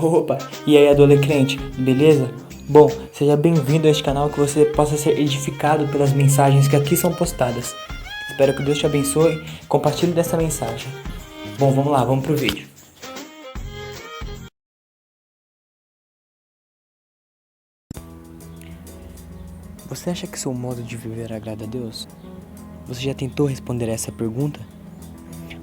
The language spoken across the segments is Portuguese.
Opa, e aí adolescente, beleza? Bom, seja bem-vindo a este canal, que você possa ser edificado pelas mensagens que aqui são postadas. Espero que Deus te abençoe, compartilhe dessa mensagem. Bom, vamos lá, vamos pro vídeo. Você acha que seu modo de viver agrada a Deus? Você já tentou responder essa pergunta?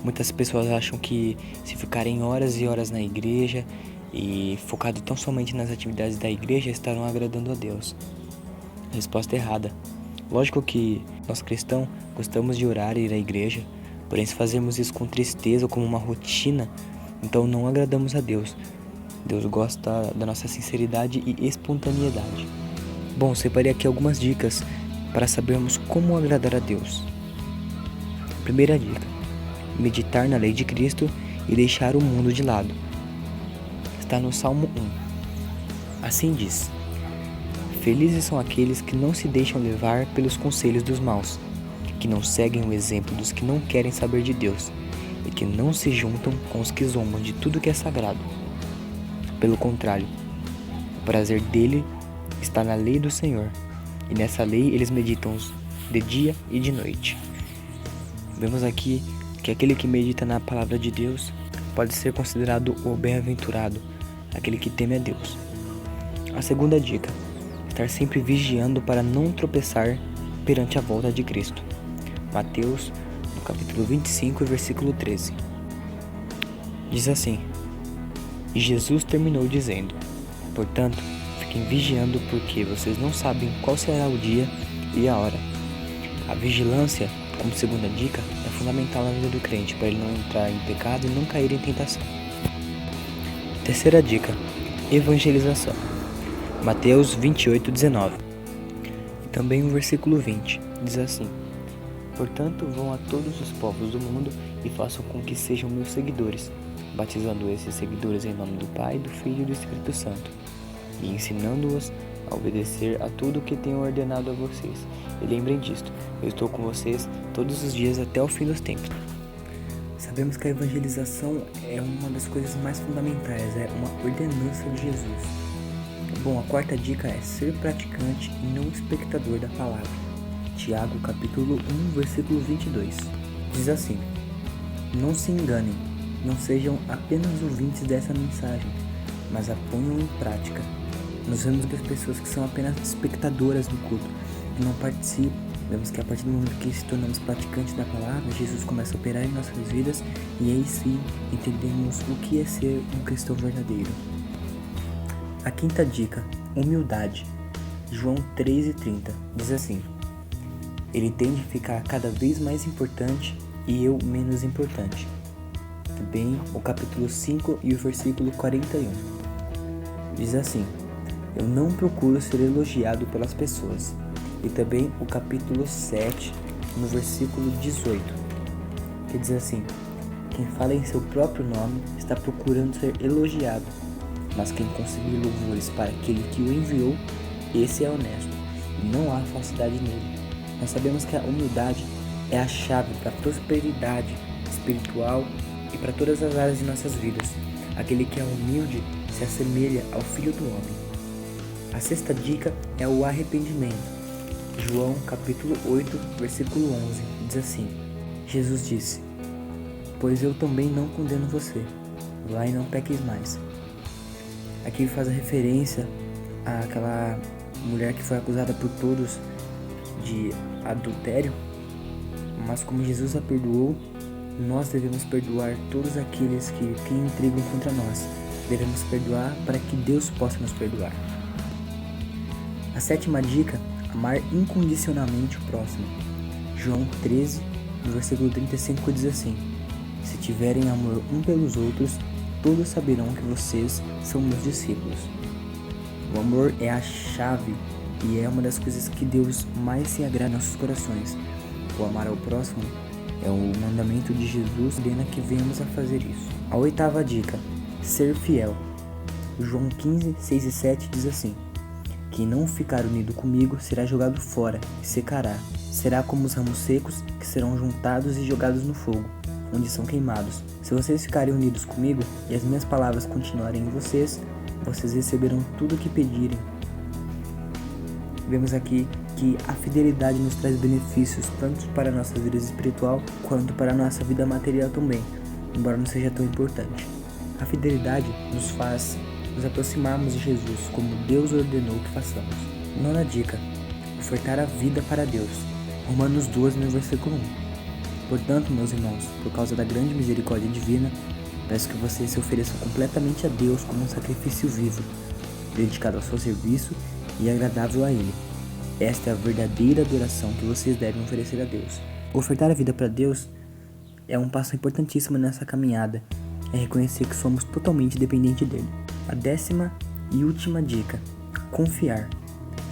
Muitas pessoas acham que se ficarem horas e horas na igreja e focado tão somente nas atividades da igreja estarão agradando a Deus. Resposta errada. Lógico que nós cristãos gostamos de orar e ir à igreja, porém se fazermos isso com tristeza ou como uma rotina, então não agradamos a Deus. Deus gosta da nossa sinceridade e espontaneidade. Bom, separei aqui algumas dicas para sabermos como agradar a Deus. Primeira dica: meditar na lei de Cristo e deixar o mundo de lado. Está no Salmo 1. Assim diz: felizes são aqueles que não se deixam levar pelos conselhos dos maus, que não seguem o exemplo dos que não querem saber de Deus e que não se juntam com os que zombam de tudo que é sagrado. Pelo contrário, o prazer dele está na lei do Senhor, e nessa lei eles meditam de dia e de noite. Vemos aqui que aquele que medita na palavra de Deus pode ser considerado o bem-aventurado, aquele que teme a Deus. A segunda dica: estar sempre vigiando para não tropeçar perante a volta de Cristo. Mateus, no capítulo 25, versículo 13. Diz assim: e Jesus terminou dizendo: portanto, fiquem vigiando, porque vocês não sabem qual será o dia e a hora. A vigilância, como segunda dica, é fundamental na vida do crente para ele não entrar em pecado e não cair em tentação. Terceira dica: evangelização. Mateus 28:19. E também o versículo 20 diz assim: portanto, vão a todos os povos do mundo e façam com que sejam meus seguidores, batizando esses seguidores em nome do Pai, do Filho e do Espírito Santo, e ensinando-os a obedecer a tudo o que tenho ordenado a vocês. E lembrem disto: eu estou com vocês todos os dias até o fim dos tempos. Sabemos que a evangelização é uma das coisas mais fundamentais, é uma ordenança de Jesus. Bom, a quarta dica é ser praticante e não espectador da palavra. Tiago, capítulo 1, versículo 22. Diz assim: não se enganem, não sejam apenas ouvintes dessa mensagem, mas a ponham em prática. Nós vemos das pessoas que são apenas espectadoras do culto, que não participam. Vemos que a partir do momento que se tornamos praticantes da palavra, Jesus começa a operar em nossas vidas, e aí sim entendemos o que é ser um cristão verdadeiro. A quinta dica: humildade. João 3:30 diz assim: ele tem de ficar cada vez mais importante e eu menos importante. Também o capítulo 5 e o versículo 41 diz assim: eu não procuro ser elogiado pelas pessoas. E também o capítulo 7, no versículo 18, que diz assim: quem fala em seu próprio nome está procurando ser elogiado, mas quem conseguir louvores para aquele que o enviou, esse é honesto, e não há falsidade nele. Nós sabemos que a humildade é a chave para a prosperidade espiritual e para todas as áreas de nossas vidas. Aquele que é humilde se assemelha ao Filho do Homem. A sexta dica é o arrependimento. João capítulo 8, versículo 11, diz assim: Jesus disse: pois eu também não condeno você, vá e não peques mais. Aqui faz a referência àquela mulher que foi acusada por todos de adultério, mas como Jesus a perdoou, nós devemos perdoar todos aqueles que intrigam contra nós. Devemos perdoar para que Deus possa nos perdoar. A sétima dica: amar incondicionalmente o próximo. João 13, no versículo 35 diz assim: se tiverem amor um pelos outros, todos saberão que vocês são meus discípulos. O amor é a chave e é uma das coisas que Deus mais se agrada em nossos corações. O amar ao próximo é o mandamento de Jesus, ordena que venhamos a fazer isso. A oitava dica: ser fiel. João 15, 6 e 7 diz assim: quem não ficar unido comigo será jogado fora e secará. Será como os ramos secos que serão juntados e jogados no fogo. onde são queimados. Se vocês ficarem unidos comigo e as minhas palavras continuarem em vocês, vocês receberão tudo o que pedirem. Vemos aqui que a fidelidade nos traz benefícios tanto para a nossa vida espiritual quanto para a nossa vida material também, embora não seja tão importante. A fidelidade nos faz nos aproximarmos de Jesus como Deus ordenou que façamos. Nona dica: ofertar a vida para Deus. Romanos 12, no versículo 1. Portanto, meus irmãos, por causa da grande misericórdia divina, peço que vocês se ofereçam completamente a Deus como um sacrifício vivo, dedicado ao seu serviço e agradável a Ele. Esta é a verdadeira adoração que vocês devem oferecer a Deus. Ofertar a vida para Deus é um passo importantíssimo nessa caminhada, é reconhecer que somos totalmente dependentes dele. A 10ª e última dica: confiar.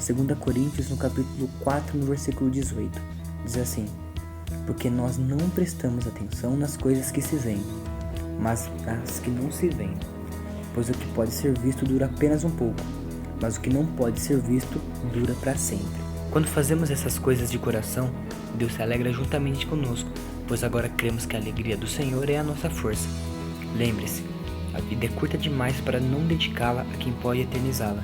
2 Coríntios, no capítulo 4, no versículo 18, diz assim: porque nós não prestamos atenção nas coisas que se veem, mas nas que não se veem. Pois o que pode ser visto dura apenas um pouco, mas o que não pode ser visto dura para sempre. Quando fazemos essas coisas de coração, Deus se alegra juntamente conosco, pois agora cremos que a alegria do Senhor é a nossa força. Lembre-se, a vida é curta demais para não dedicá-la a quem pode eternizá-la.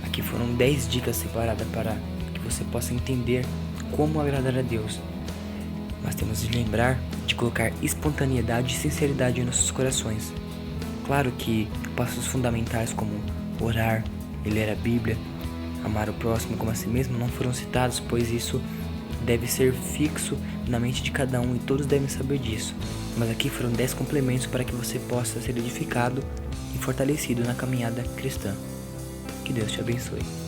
Aqui foram 10 dicas separadas para que você possa entender como agradar a Deus. Mas temos de lembrar de colocar espontaneidade e sinceridade em nossos corações. Claro que passos fundamentais como orar, ler a Bíblia, amar o próximo como a si mesmo não foram citados, pois isso deve ser fixo na mente de cada um e todos devem saber disso. Mas aqui foram 10 complementos para que você possa ser edificado e fortalecido na caminhada cristã. Que Deus te abençoe.